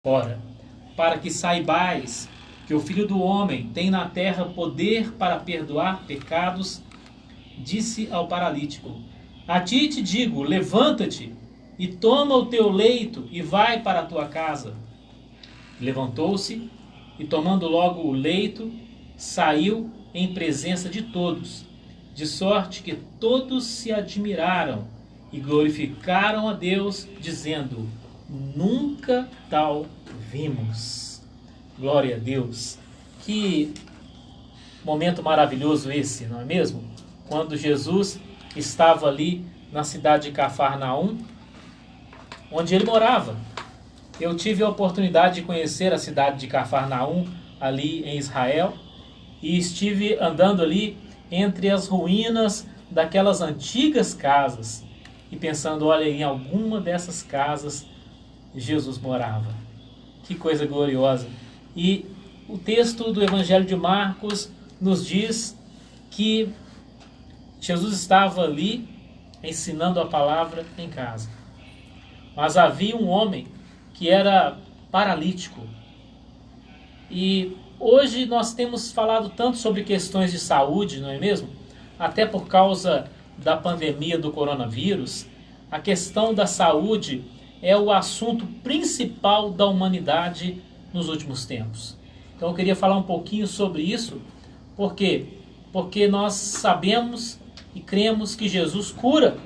Ora, para que saibais que o Filho do Homem tem na terra poder para perdoar pecados, disse ao paralítico: a ti te digo, levanta-te e toma o teu leito e vai para a tua casa. Levantou-se e, tomando logo o leito, saiu em presença de todos, de sorte que todos se admiraram e glorificaram a Deus, dizendo: nunca tal vimos. Glória a Deus. Que momento maravilhoso esse, não é mesmo? Quando Jesus estava ali na cidade de Cafarnaum, onde ele morava. Eu tive a oportunidade de conhecer a cidade de Cafarnaum, ali em Israel, e estive andando ali entre as ruínas daquelas antigas casas, e pensando, olha, em alguma dessas casas Jesus morava. Que coisa gloriosa. E o texto do Evangelho de Marcos nos diz que Jesus estava ali ensinando a palavra em casa. Mas havia um homem que era paralítico. E hoje nós temos falado tanto sobre questões de saúde, não é mesmo? Até por causa da pandemia do coronavírus, a questão da saúde é o assunto principal da humanidade nos últimos tempos. Então eu queria falar um pouquinho sobre isso. Por quê? Porque nós sabemos e cremos que Jesus cura.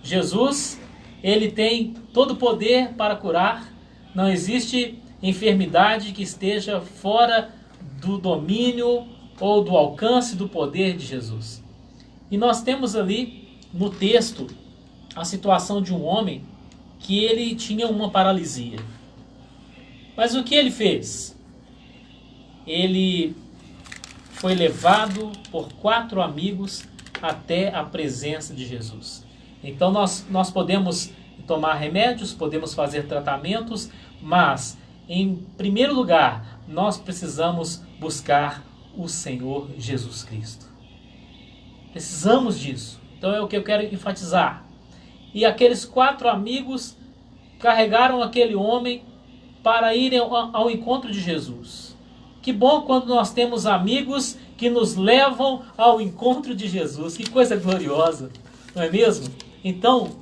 Jesus, ele tem todo o poder para curar. Não existe enfermidade que esteja fora do domínio ou do alcance do poder de Jesus. E nós temos ali no texto a situação de um homem que ele tinha uma paralisia. Mas o que ele fez? Ele foi levado por 4 amigos até a presença de Jesus. Então nós podemos tomar remédios, podemos fazer tratamentos, mas em primeiro lugar nós precisamos buscar o Senhor Jesus Cristo. Precisamos disso. Então é o que eu quero enfatizar. E aqueles 4 amigos carregaram aquele homem para irem ao encontro de Jesus. Que bom quando nós temos amigos que nos levam ao encontro de Jesus. Que coisa gloriosa, não é mesmo? Então,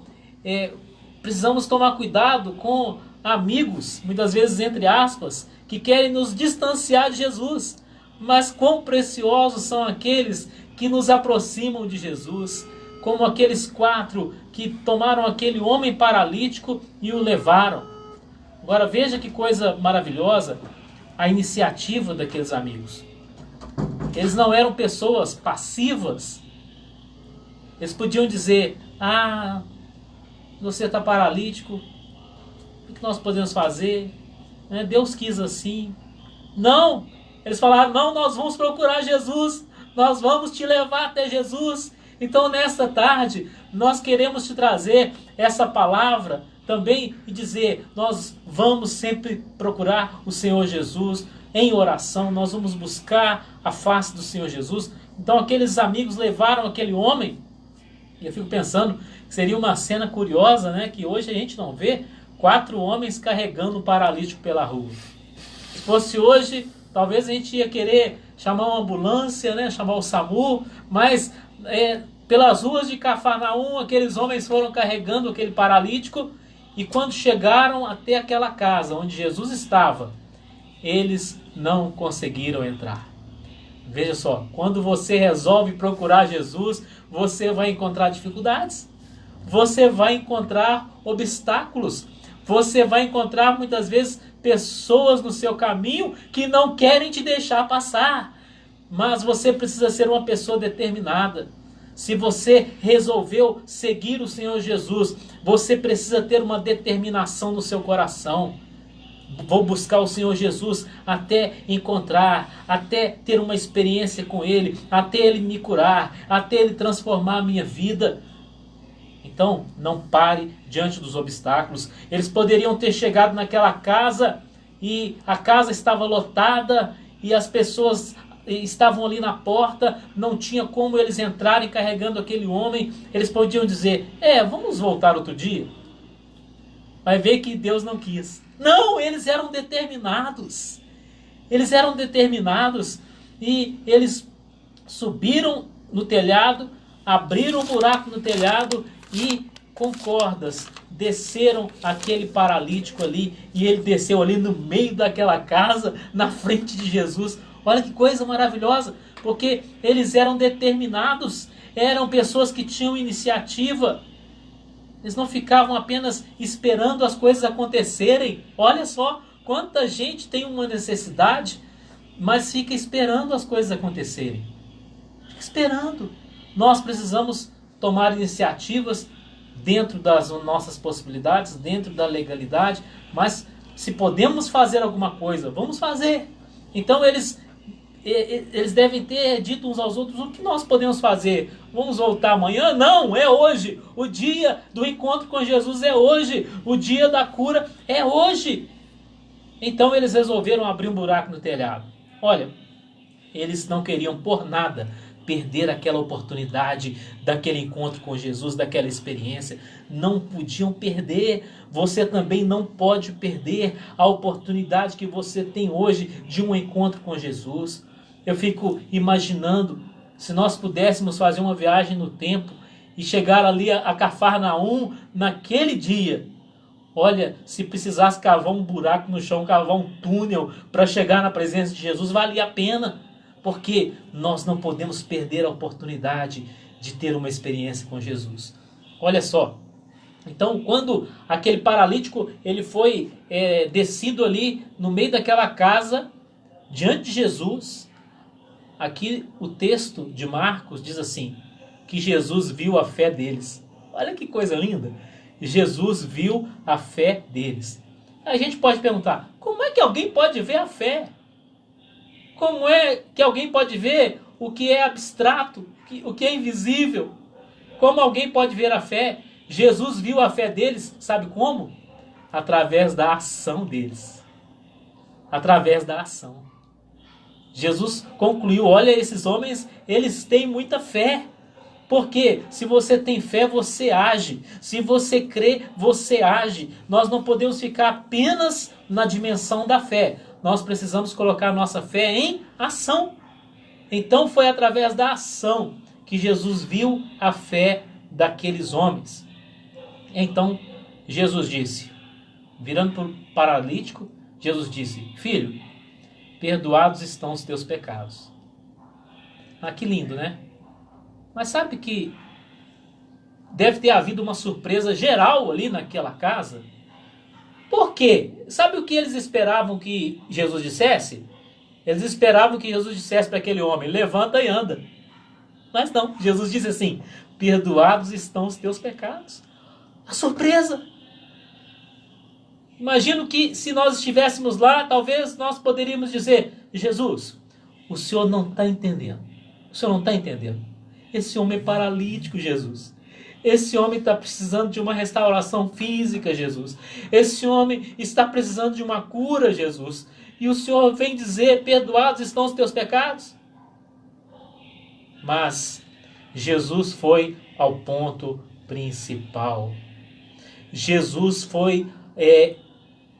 precisamos tomar cuidado com amigos, muitas vezes entre aspas, que querem nos distanciar de Jesus. Mas quão preciosos são aqueles que nos aproximam de Jesus, como aqueles 4 que tomaram aquele homem paralítico e o levaram. Agora veja que coisa maravilhosa a iniciativa daqueles amigos. Eles não eram pessoas passivas. Eles podiam dizer: ah, você está paralítico, o que nós podemos fazer? Deus quis assim. Não, eles falaram: não, nós vamos procurar Jesus, nós vamos te levar até Jesus. Então nesta tarde nós queremos te trazer essa palavra também e dizer: nós vamos sempre procurar o Senhor Jesus em oração, nós vamos buscar a face do Senhor Jesus. Então aqueles amigos levaram aquele homem, e eu fico pensando que seria uma cena curiosa, né, que hoje a gente não vê 4 homens carregando um paralítico pela rua. Se fosse hoje, talvez a gente ia querer chamar uma ambulância, né, chamar o SAMU, mas pelas ruas de Cafarnaum, aqueles homens foram carregando aquele paralítico, e quando chegaram até aquela casa onde Jesus estava, eles não conseguiram entrar. Veja só, quando você resolve procurar Jesus, você vai encontrar dificuldades, você vai encontrar obstáculos, você vai encontrar muitas vezes pessoas no seu caminho que não querem te deixar passar, mas você precisa ser uma pessoa determinada. Se você resolveu seguir o Senhor Jesus, você precisa ter uma determinação no seu coração. Vou buscar o Senhor Jesus até encontrar, até ter uma experiência com Ele, até Ele me curar, até Ele transformar a minha vida. Então, não pare diante dos obstáculos. Eles poderiam ter chegado naquela casa e a casa estava lotada e as pessoas estavam ali na porta, não tinha como eles entrarem carregando aquele homem. Eles podiam dizer: vamos voltar outro dia. vai ver que Deus não quis. Não, eles eram determinados. Eles eram determinados e eles subiram no telhado, abriram um buraco no telhado e com cordas desceram aquele paralítico ali, e ele desceu ali no meio daquela casa, na frente de Jesus. Olha que coisa maravilhosa, porque eles eram determinados, eram pessoas que tinham iniciativa. Eles não ficavam apenas esperando as coisas acontecerem. Olha só quanta gente tem uma necessidade, mas fica esperando as coisas acontecerem. Fica esperando. Nós precisamos tomar iniciativas dentro das nossas possibilidades, dentro da legalidade, mas se podemos fazer alguma coisa, vamos fazer. Então eles devem ter dito uns aos outros: o que nós podemos fazer? Vamos voltar amanhã? Não, é hoje. O dia do encontro com Jesus é hoje. O dia da cura é hoje. Então eles resolveram abrir um buraco no telhado. Olha, eles não queriam por nada perder aquela oportunidade daquele encontro com Jesus, daquela experiência. Não podiam perder. Você também não pode perder a oportunidade que você tem hoje de um encontro com Jesus. Eu fico imaginando, se nós pudéssemos fazer uma viagem no tempo e chegar ali a Cafarnaum naquele dia. Olha, se precisasse cavar um buraco no chão, cavar um túnel para chegar na presença de Jesus, valia a pena. Porque nós não podemos perder a oportunidade de ter uma experiência com Jesus. Olha só. Então, quando aquele paralítico ele foi descido ali no meio daquela casa, diante de Jesus, aqui o texto de Marcos diz assim, que Jesus viu a fé deles. Olha que coisa linda. Jesus viu a fé deles. A gente pode perguntar, como é que alguém pode ver a fé? Como é que alguém pode ver o que é abstrato, o que é invisível? Como alguém pode ver a fé? Jesus viu a fé deles, sabe como? Através da ação deles. Através da ação. Jesus concluiu, olha, esses homens, eles têm muita fé. Porque se você tem fé, você age. Se você crê, você age. Nós não podemos ficar apenas na dimensão da fé. Nós precisamos colocar nossa fé em ação. Então foi através da ação que Jesus viu a fé daqueles homens. Então Jesus disse, virando para o paralítico, Jesus disse, filho, perdoados estão os teus pecados. Ah, que lindo, né? Mas sabe que deve ter havido uma surpresa geral ali naquela casa? Por quê? Sabe o que eles esperavam que Jesus dissesse? Eles esperavam que Jesus dissesse para aquele homem, levanta e anda. Mas não, Jesus disse assim, perdoados estão os teus pecados. A surpresa! Imagino que se nós estivéssemos lá, talvez nós poderíamos dizer, Jesus, o Senhor não está entendendo. O Senhor não está entendendo. Esse homem é paralítico, Jesus. Esse homem está precisando de uma restauração física, Jesus. Esse homem está precisando de uma cura, Jesus. E o Senhor vem dizer, perdoados estão os teus pecados? Mas Jesus foi ao ponto principal. Jesus foi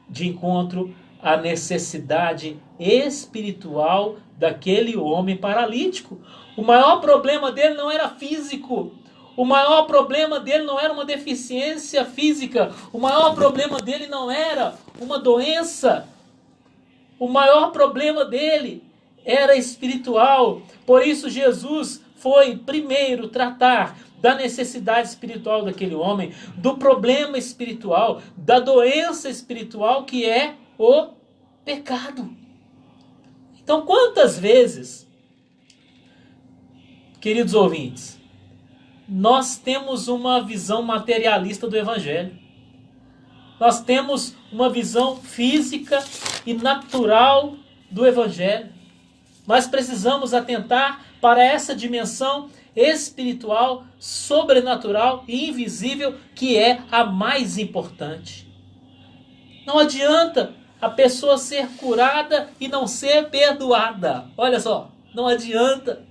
de encontro à necessidade espiritual daquele homem paralítico. O maior problema dele não era físico. O maior problema dele não era uma deficiência física. O maior problema dele não era uma doença. O maior problema dele era espiritual. Por isso Jesus foi primeiro tratar da necessidade espiritual daquele homem, do problema espiritual, da doença espiritual que é o pecado. Então, quantas vezes, queridos ouvintes, nós temos uma visão materialista do Evangelho. Nós temos uma visão física e natural do Evangelho. Mas precisamos atentar para essa dimensão espiritual, sobrenatural e invisível, que é a mais importante. Não adianta a pessoa ser curada e não ser perdoada. Olha só, não adianta.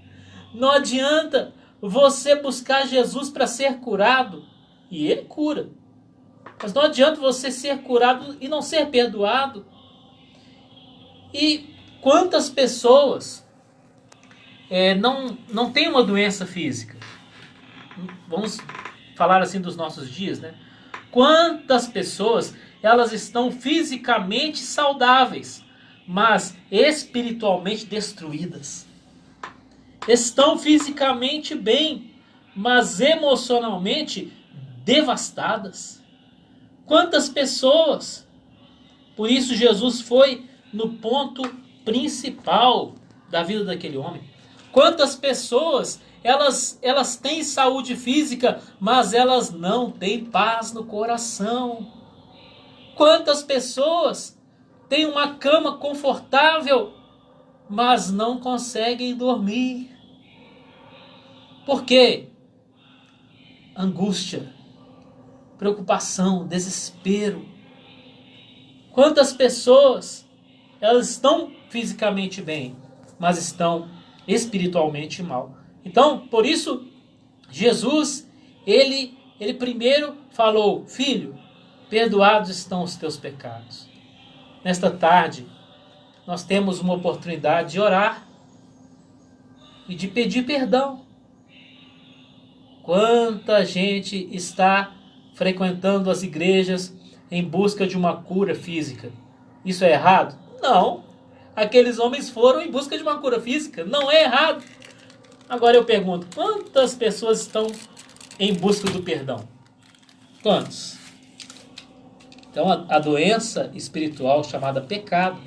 Não adianta você buscar Jesus para ser curado, e Ele cura. Mas não adianta você ser curado e não ser perdoado. E quantas pessoas não têm uma doença física? Vamos falar assim dos nossos dias, né? Quantas pessoas elas estão fisicamente saudáveis, mas espiritualmente destruídas? Estão fisicamente bem, mas emocionalmente devastadas. Quantas pessoas? Por isso Jesus foi no ponto principal da vida daquele homem. Quantas pessoas, elas têm saúde física, mas elas não têm paz no coração. Quantas pessoas têm uma cama confortável, mas não conseguem dormir. Por quê? Angústia, preocupação, desespero. Quantas pessoas, elas estão fisicamente bem, mas estão espiritualmente mal. Então, por isso, Jesus, ele primeiro falou: filho, perdoados estão os teus pecados. Nesta tarde, nós temos uma oportunidade de orar e de pedir perdão. Quanta gente está frequentando as igrejas em busca de uma cura física? Isso é errado? Não. Aqueles homens foram em busca de uma cura física. Não é errado. Agora eu pergunto, quantas pessoas estão em busca do perdão? Quantos? Então a doença espiritual chamada pecado,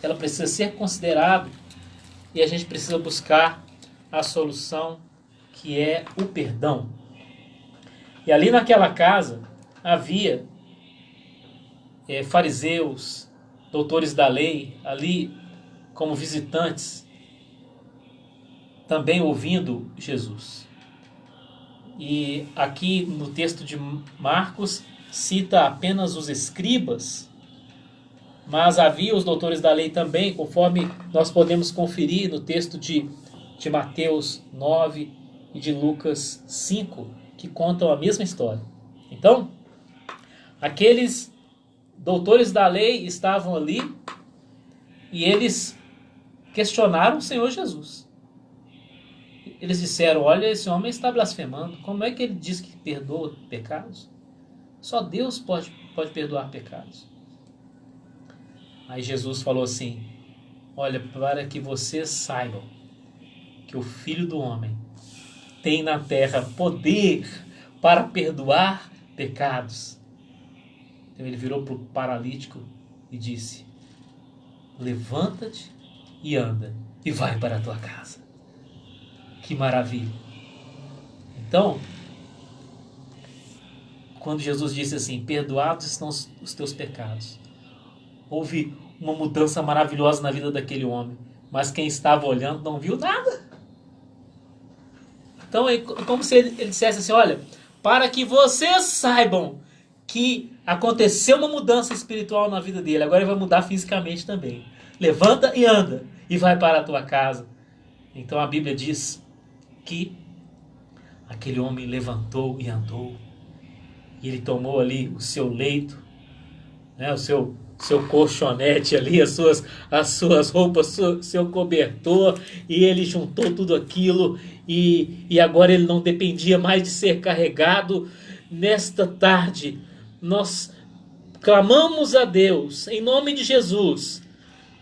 ela precisa ser considerada e a gente precisa buscar a solução, que é o perdão. E ali naquela casa havia fariseus, doutores da lei, ali como visitantes, também ouvindo Jesus. E aqui no texto de Marcos cita apenas os escribas, mas havia os doutores da lei também, conforme nós podemos conferir no texto de Mateus 9 e de Lucas 5, que contam a mesma história. Então, aqueles doutores da lei estavam ali e eles questionaram o Senhor Jesus. Eles disseram: olha, esse homem está blasfemando. Como é que ele diz que perdoa pecados? Só Deus pode perdoar pecados. Aí Jesus falou assim: olha, para que vocês saibam que o Filho do Homem tem na terra poder para perdoar pecados. Então ele virou para o paralítico e disse: levanta-te e anda e vai para a tua casa. Que maravilha! Então, quando Jesus disse assim: perdoados estão os teus pecados, houve uma mudança maravilhosa na vida daquele homem, mas quem estava olhando não viu nada. Então é como se ele dissesse assim: olha, para que vocês saibam que aconteceu uma mudança espiritual na vida dele, agora ele vai mudar fisicamente também. Levanta e anda e vai para a tua casa. Então a Bíblia diz que aquele homem levantou e andou, e ele tomou ali o seu leito, né, o seu colchonete ali, as suas roupas, seu cobertor, e ele juntou tudo aquilo, e agora ele não dependia mais de ser carregado. Nesta tarde, nós clamamos a Deus, em nome de Jesus,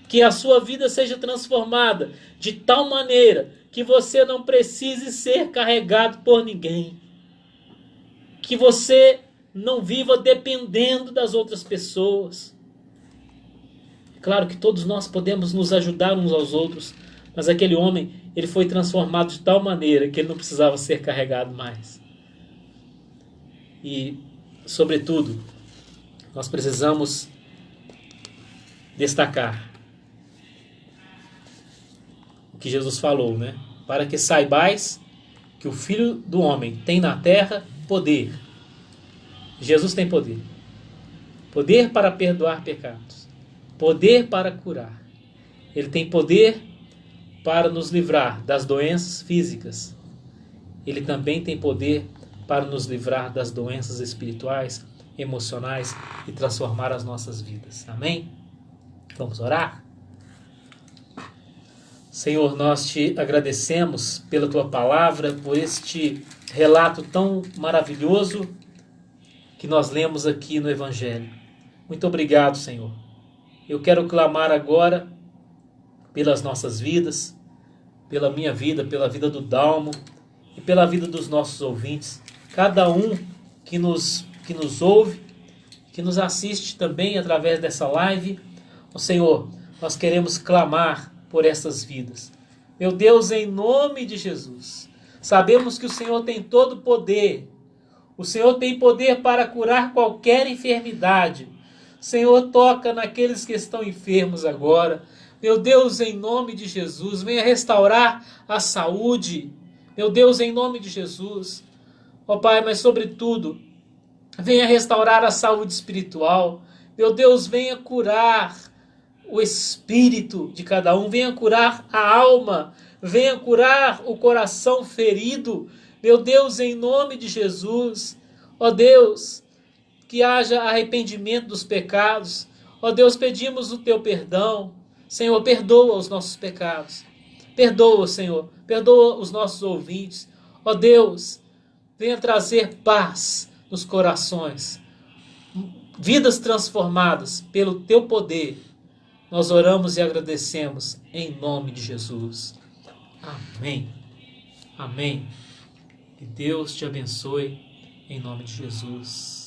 que a sua vida seja transformada de tal maneira que você não precise ser carregado por ninguém, que você não viva dependendo das outras pessoas. Claro que todos nós podemos nos ajudar uns aos outros, mas aquele homem, ele foi transformado de tal maneira que ele não precisava ser carregado mais. E, sobretudo, nós precisamos destacar o que Jesus falou, né? Para que saibais que o Filho do Homem tem na terra poder. Jesus tem poder. Poder para perdoar pecados. Poder para curar. Ele tem poder para nos livrar das doenças físicas. Ele também tem poder para nos livrar das doenças espirituais, emocionais e transformar as nossas vidas. Amém? Vamos orar? Senhor, nós te agradecemos pela tua palavra, por este relato tão maravilhoso que nós lemos aqui no Evangelho. Muito obrigado, Senhor. Eu quero clamar agora pelas nossas vidas, pela minha vida, pela vida do Dalmo e pela vida dos nossos ouvintes. Cada um que nos ouve, que nos assiste também através dessa live. Ó Senhor, nós queremos clamar por essas vidas. Meu Deus, em nome de Jesus, sabemos que o Senhor tem todo o poder. O Senhor tem poder para curar qualquer enfermidade. Senhor, toca naqueles que estão enfermos agora. Meu Deus, em nome de Jesus, venha restaurar a saúde. Meu Deus, em nome de Jesus. Ó Pai, mas sobretudo, venha restaurar a saúde espiritual. Meu Deus, venha curar o espírito de cada um. Venha curar a alma. Venha curar o coração ferido. Meu Deus, em nome de Jesus. Ó Deus, que haja arrependimento dos pecados. Ó Deus, pedimos o teu perdão. Senhor, perdoa os nossos pecados. Perdoa, Senhor. Perdoa os nossos ouvintes. Ó Deus, venha trazer paz nos corações. Vidas transformadas pelo teu poder. Nós oramos e agradecemos em nome de Jesus. Amém. Amém. Que Deus te abençoe em nome de Jesus.